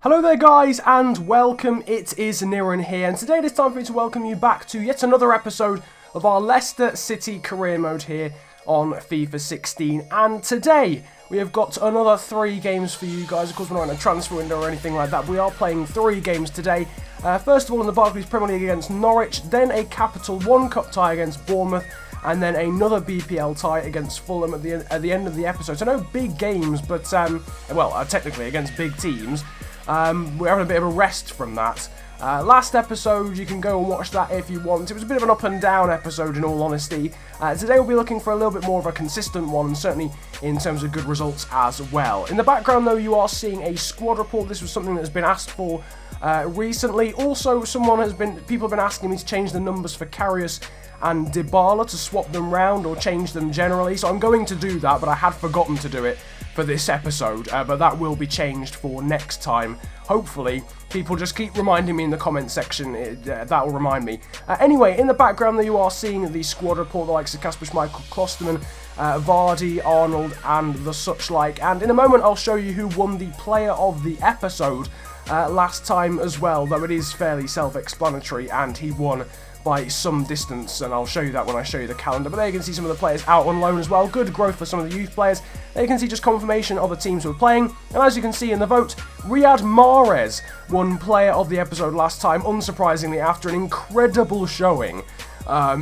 Hello there guys and welcome, it is Niran here, and today it is time for me to welcome you back to yet another episode of our Leicester City career mode here on FIFA 16, and today we have got another 3 games for you guys. Of course we're not in a transfer window or anything like that, we are playing 3 games today. First of all in the Barclays Premier League against Norwich, then a Capital One Cup tie against Bournemouth, and then another BPL tie against Fulham at the end of the episode. So no big games, but technically against big teams. We're having a bit of a rest from that. Last episode, you can go and watch that if you want. It was a bit of an up and down episode in all honesty. Today we'll be looking for a little bit more of a consistent one, and certainly in terms of good results as well. In the background though, you are seeing a squad report. This was something that has been asked for recently. Also, people have been asking me to change the numbers for Karius and Dybala, to swap them round or change them generally. So I'm going to do that, but I had forgotten to do it for this episode, but that will be changed for next time. Hopefully, people just keep reminding me in the comment section, that will remind me. Anyway, in the background there you are seeing the squad report, the likes of Kasper Schmeichel, Klosterman, Vardy, Arnold, and the such like. And in a moment I'll show you who won the player of the episode last time as well, though it is fairly self-explanatory, and he won by some distance, and I'll show you that when I show you the calendar. But there you can see some of the players out on loan as well. Good growth for some of the youth players. There you can see just confirmation of the teams who are playing, and as you can see in the vote, Riyad Mahrez won player of the episode last time, unsurprisingly, after an incredible showing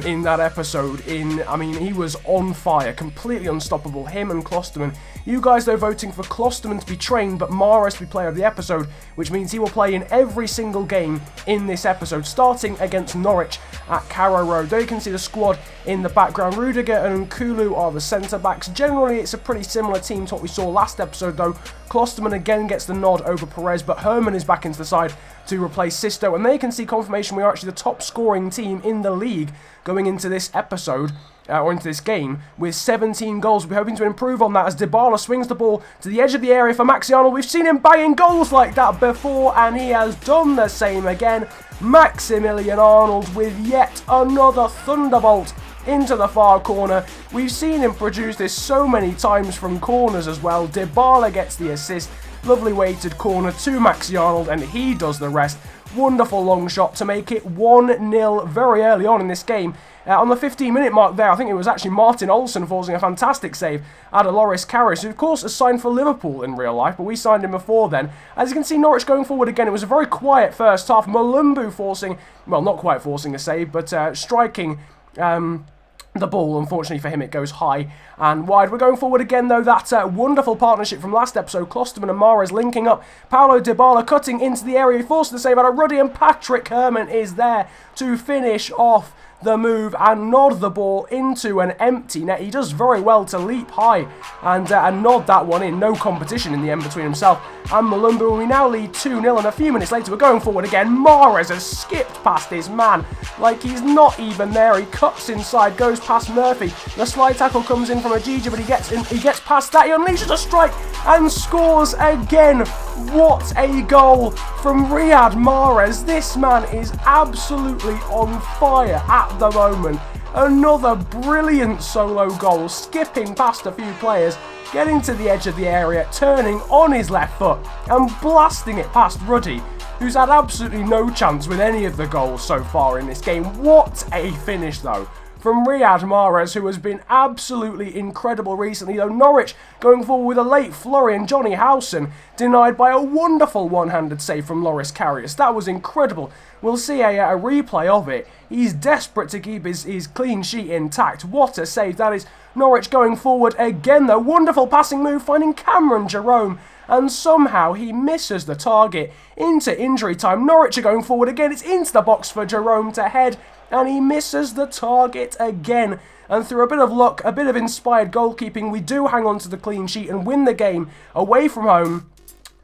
in that episode. He was on fire, completely unstoppable, him and Klosterman. You guys though voting for Klosterman to be trained but Mahrez to be player of the episode, which means he will play in every single game in this episode, starting against Norwich at Carrow Road. There you can see the squad in the background. Rudiger and Nkulu are the centre backs. Generally it's a pretty similar team to what we saw last episode though. Klosterman again gets the nod over Perez, but Herman is back into the side to replace Sisto, and there you can see confirmation we are actually the top scoring team in the league going into this episode, or into this game, with 17 goals. We're hoping to improve on that as Dybala swings the ball to the edge of the area for Maxi Arnold. We've seen him banging goals like that before, and he has done the same again. Maximilian Arnold with yet another thunderbolt into the far corner. We've seen him produce this so many times from corners as well. Dybala gets the assist. Lovely weighted corner to Maxi Arnold, and he does the rest. Wonderful long shot to make it 1-0 very early on in this game. On the 15-minute mark there, I think it was actually Martin Olsen forcing a fantastic save out of Loris Karius, who of course is signed for Liverpool in real life, but we signed him before then. As you can see, Norwich going forward again. It was a very quiet first half. Malumbu forcing, well, not quite forcing a save, but striking the ball. Unfortunately for him, it goes high and wide. We're going forward again though. That wonderful partnership from last episode, Klosterman and Mahrez linking up. Paulo Dybala cutting into the area, forced the save out of Ruddy, and Patrick Herman is there to finish off the move and nod the ball into an empty net. He does very well to leap high and nod that one in. No competition in the end between himself and Malumbu. We now lead 2-0, and a few minutes later we're going forward again. Mahrez has skipped past his man like he's not even there. He cuts inside, goes past Murphy. The slide tackle comes in from Hydra, but he gets past that. He unleashes a strike and scores again. What a goal from Riyad Mahrez. This man is absolutely on fire at the moment. Another brilliant solo goal, skipping past a few players, getting to the edge of the area, turning on his left foot and blasting it past Ruddy, who's had absolutely no chance with any of the goals so far in this game. What a finish though from Riyad Mahrez, who has been absolutely incredible recently, though Norwich going forward with a late flurry, and Johnny Howson denied by a wonderful one-handed save from Loris Karius. That was incredible. We'll see a replay of it. He's desperate to keep his clean sheet intact. What a save that is. Norwich going forward again though. Wonderful passing move, finding Cameron Jerome, and somehow he misses the target into injury time. Norwich are going forward again. It's into the box for Jerome to head, and he misses the target again. And through a bit of luck, a bit of inspired goalkeeping, we do hang on to the clean sheet and win the game away from home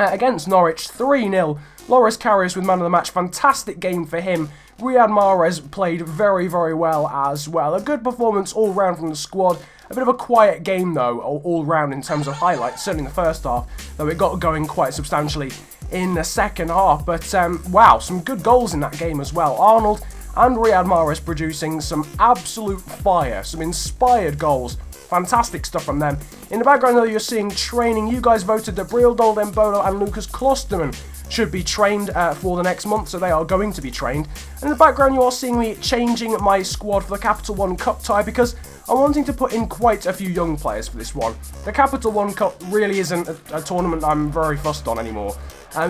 against Norwich 3-0. Loris Karius with man of the match. Fantastic game for him. Riyad Mahrez played very, very well as well. A good performance all round from the squad. A bit of a quiet game though, all round in terms of highlights, certainly in the first half, though it got going quite substantially in the second half. But wow, some good goals in that game as well. Arnold and Riyad Mahrez producing some absolute fire, some inspired goals. Fantastic stuff from them. In the background though, you're seeing training. You guys voted that Breel Doldembolo and Lucas Klosterman should be trained for the next month, so they are going to be trained. And in the background you are seeing me changing my squad for the Capital One Cup tie because I'm wanting to put in quite a few young players for this one. The Capital One Cup really isn't a tournament I'm very fussed on anymore.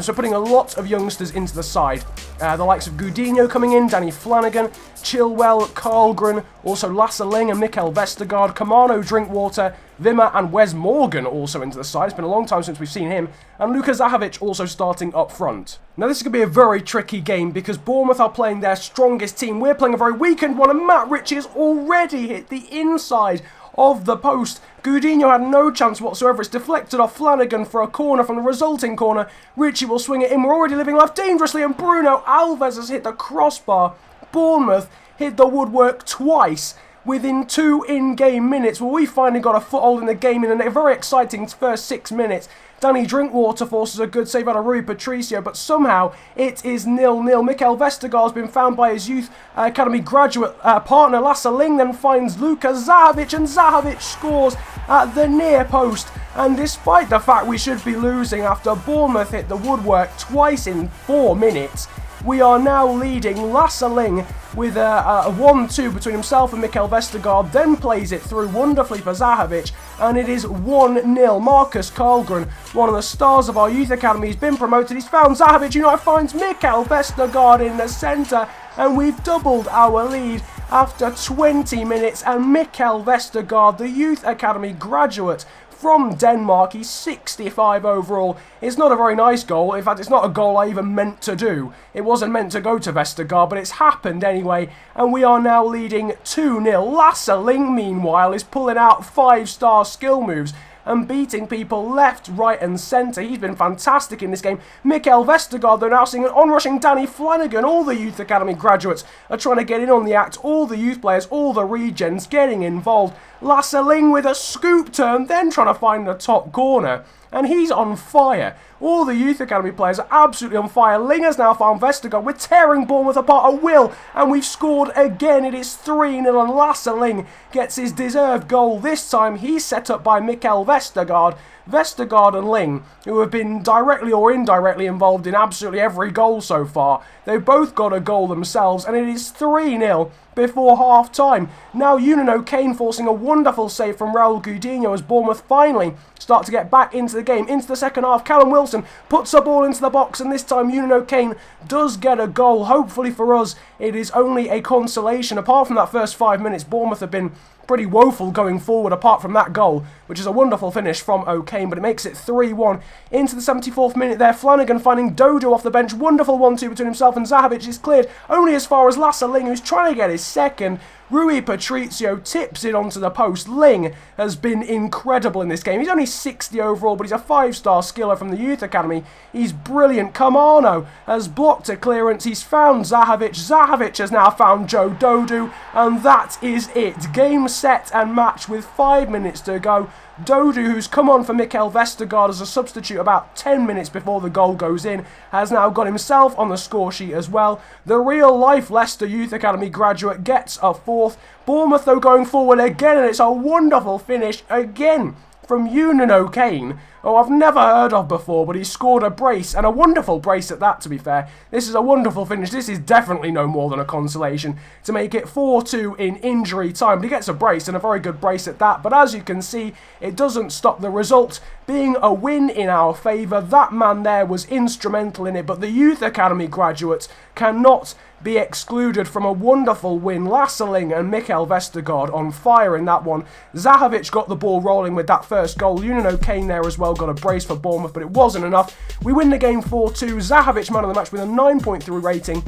So putting a lot of youngsters into the side. The likes of Gudinho coming in, Danny Flanagan, Chilwell, Karlgren, also Lasse Ling and Mikkel Vestergaard, Kamano Drinkwater, Wimmer and Wes Morgan also into the side. It's been a long time since we've seen him. And Luka Zahovic also starting up front. Now this is going to be a very tricky game because Bournemouth are playing their strongest team. We're playing a very weakened one and Matt Ritchie has already hit the inside of the post. Gudinho had no chance whatsoever. It's deflected off Flanagan for a corner from the resulting corner. Ritchie will swing it in. We're already living life dangerously and Bruno Alves has hit the crossbar. Bournemouth hit the woodwork twice within 2 in-game minutes. Well, we finally got a foothold in the game in a very exciting first 6 minutes. Danny Drinkwater forces a good save out of Rui Patricio, but somehow it is 0-0. Mikkel Vestergaard has been found by his youth academy graduate partner Lasse Ling, then finds Luka Zahovic, and Zahovic scores at the near post. And despite the fact we should be losing after Bournemouth hit the woodwork twice in 4 minutes, we are now leading. Lasse Ling with a 1-2 between himself and Mikkel Vestergaard, then plays it through wonderfully for Zahovic, and it is 1-0. Marcus Karlgren, one of the stars of our youth academy, has been promoted. He's found Zahovic, finds Mikkel Vestergaard in the centre, and we've doubled our lead after 20 minutes, and Mikkel Vestergaard, the youth academy graduate from Denmark, he's 65 overall. It's not a very nice goal. In fact, it's not a goal I even meant to do. It wasn't meant to go to Vestergaard, but it's happened anyway, and we are now leading 2-0. Lasse Ling, meanwhile, is pulling out 5-star skill moves and beating people left, right and centre. He's been fantastic in this game. Mikkel Vestergaard, though, now seeing an onrushing Danny Flanagan. All the Youth Academy graduates are trying to get in on the act. All the youth players, all the regens getting involved. Lasse Ling with a scoop turn, then trying to find the top corner. And he's on fire. All the Youth Academy players are absolutely on fire. Ling has now found Vestergaard. We're tearing Bournemouth apart at will. And we've scored again. It is 3-0 and Lasse Ling gets his deserved goal. This time he's set up by Mikkel Vestergaard. Vestergaard and Ling, who have been directly or indirectly involved in absolutely every goal so far, they've both got a goal themselves, and it is 3-0 before half-time. Now Unino Kane forcing a wonderful save from Raul Gudinho as Bournemouth finally start to get back into the game. Into the second half, Callum Wilson puts a ball into the box, and this time Unino Kane does get a goal. Hopefully for us, it is only a consolation. Apart from that first 5 minutes, Bournemouth have been pretty woeful going forward apart from that goal, which is a wonderful finish from O'Kane, but it makes it 3-1. Into the 74th minute there, Flanagan finding Dodo off the bench. Wonderful 1-2 between himself and Zahovic is cleared only as far as Lasse Ling, who's trying to get his second. Rui Patricio tips it onto the post. Ling has been incredible in this game. He's only 60 overall, but he's a 5-star skiller from the Youth Academy. He's brilliant. Kamano has blocked a clearance. He's found Zahovic. Zahovic has now found Joe Dodu, and that is it. Game, set and match with 5 minutes to go. Dodu, who's come on for Mikkel Vestergaard as a substitute about 10 minutes before the goal goes in, has now got himself on the score sheet as well. The real-life Leicester Youth Academy graduate gets a 4th. Bournemouth, though, going forward again, and it's a wonderful finish again from Unino Kane, who I've never heard of before, but he scored a brace, and a wonderful brace at that, to be fair. This is a wonderful finish. This is definitely no more than a consolation to make it 4-2 in injury time. But he gets a brace, and a very good brace at that. But as you can see, it doesn't stop the result being a win in our favour. That man there was instrumental in it, but the Youth Academy graduates cannot be excluded from a wonderful win. Lasse Ling and Mikkel Vestergaard on fire in that one. Zahovic got the ball rolling with that first goal. Unino Kane there as well got a brace for Bournemouth, but it wasn't enough. We win the game 4-2. Zahovic man of the match with a 9.3 rating.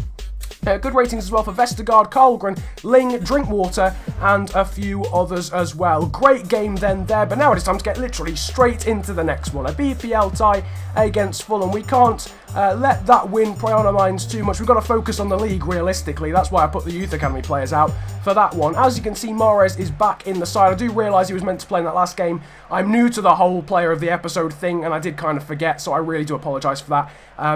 Good ratings as well for Vestergaard, Karlgren, Ling, Drinkwater, and a few others as well. Great game then there, but now it is time to get literally straight into the next one. A BPL tie against Fulham. We can't let that win prey on our minds too much. We've got to focus on the league realistically. That's why I put the Youth Academy players out for that one. As you can see, Mahrez is back in the side. I do realise he was meant to play in that last game. I'm new to the whole player of the episode thing, and I did kind of forget, so I really do apologise for that.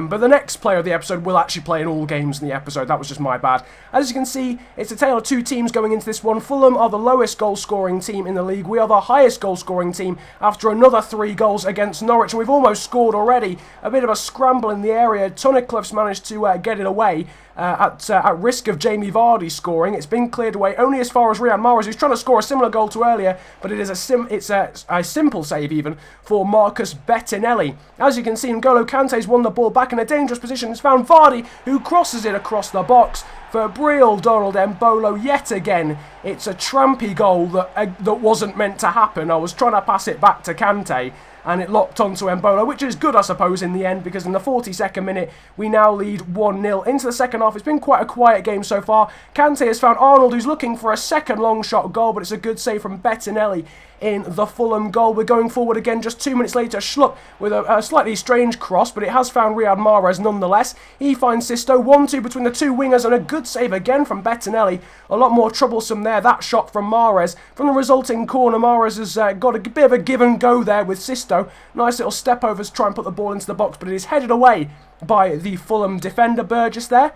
But the next player of the episode will actually play in all games in the episode. That was just my bad. As you can see, it's a tale of two teams going into this one. Fulham are the lowest goal-scoring team in the league. We are the highest goal-scoring team after another 3 goals against Norwich, and we've almost scored already. A bit of a scramble in the area. Tunnicliffe's managed to get it away. At risk of Jamie Vardy scoring. It's been cleared away only as far as Riyad Mahrez, who's trying to score a similar goal to earlier, but it is a simple save even for Marcus Bettinelli. As you can see, N'Golo Kante's won the ball back in a dangerous position. It's found Vardy, who crosses it across the box for Brill Donald Embolo yet again. It's a trampy goal that wasn't meant to happen. I was trying to pass it back to Kante, and it locked onto Embolo, which is good, I suppose, in the end, because in the 42nd minute, we now lead 1-0. Into the second half, it's been quite a quiet game so far. Kante has found Arnold, who's looking for a second long shot goal, but it's a good save from Bettinelli in the Fulham goal. We're going forward again just 2 minutes later. Schlupp with a slightly strange cross, but it has found Riyad Mahrez nonetheless. He finds Sisto, 1-2 between the two wingers, and a good save again from Bettinelli. A lot more troublesome there, that shot from Mahrez. From the resulting corner, Mahrez has got a bit of a give and go there with Sisto. Nice little step overs to try and put the ball into the box, but it is headed away by the Fulham defender, Burgess, there.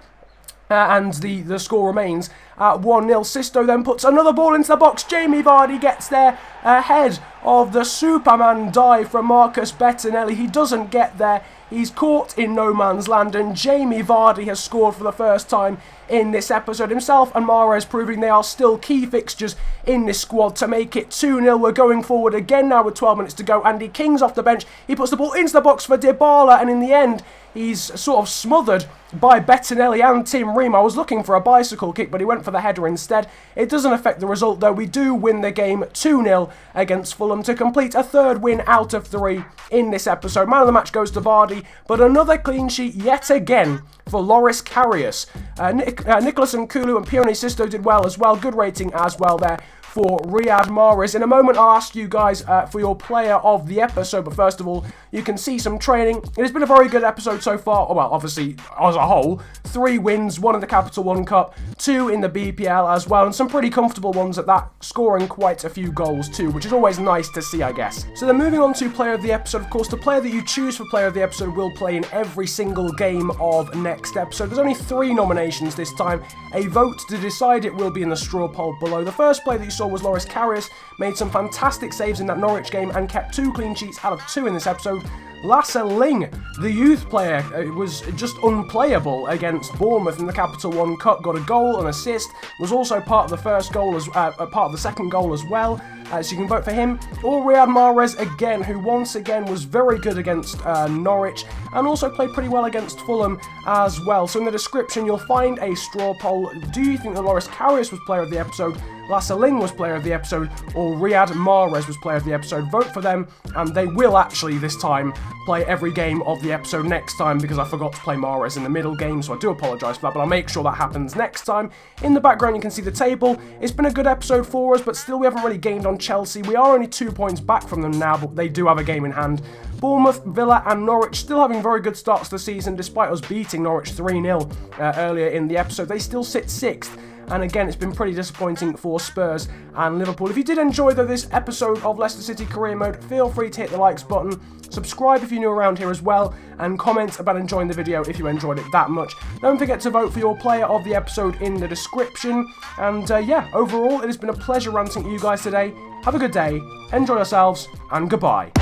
And the score remains at 1-0. Sisto then puts another ball into the box. Jamie Vardy gets there ahead of the Superman dive from Marcus Bettinelli. He doesn't get there. He's caught in no man's land, and Jamie Vardy has scored for the first time in this episode. Himself and Mahrez proving they are still key fixtures in this squad to make it 2-0. We're going forward again now with 12 minutes to go. Andy King's off the bench. He puts the ball into the box for Dybala, and in the end, he's sort of smothered by Bettinelli and Tim Ream. I was looking for a bicycle kick, but he went for the header instead. It doesn't affect the result, though. We do win the game 2-0 against Fulham to complete a 3rd win out of 3 in this episode. Man of the match goes to Vardy, but another clean sheet yet again for Loris Karius. Nicholas Nkulu and Pione Sisto did well as well. Good rating as well there for Riyad Mahrez. In a moment, I'll ask you guys for your player of the episode, but first of all, you can see some training. It has been a very good episode so far. Well, obviously, as a whole, 3 wins, 1 in the Capital One Cup, 2 in the BPL as well, and some pretty comfortable ones at that, scoring quite a few goals too, which is always nice to see, I guess. So then moving on to player of the episode, of course, the player that you choose for player of the episode will play in every single game of next episode. There's only 3 nominations this time. A vote to decide it will be in the straw poll below. The first player that you saw was Loris Karius, made some fantastic saves in that Norwich game and kept 2 clean sheets out of 2 in this episode. Lasse Ling, the youth player, was just unplayable against Bournemouth in the Capital One Cup. Got a goal, an assist, was also part of the first goal, part of the second goal as well. So you can vote for him. Or Riyad Mahrez again, who once again was very good against Norwich and also played pretty well against Fulham as well. So in the description, you'll find a straw poll. Do you think that Loris Karius was player of the episode, Lasse Ling was player of the episode, or Riyad Mahrez was player of the episode? Vote for them, and they will actually this time play every game of the episode next time, because I forgot to play Mahrez in the middle game, so I do apologise for that, but I'll make sure that happens next time. In the background, you can see the table. It's been a good episode for us, but still we haven't really gained on Chelsea. We are only 2 points back from them now, but they do have a game in hand. Bournemouth, Villa and Norwich still having very good starts to the season, despite us beating Norwich 3-0 earlier in the episode. They still sit 6th. And again, it's been pretty disappointing for Spurs and Liverpool. If you did enjoy this episode of Leicester City Career Mode, feel free to hit the likes button, subscribe if you're new around here as well, and comment about enjoying the video if you enjoyed it that much. Don't forget to vote for your player of the episode in the description. And yeah, overall, it has been a pleasure ranting at you guys today. Have a good day, enjoy yourselves, and goodbye.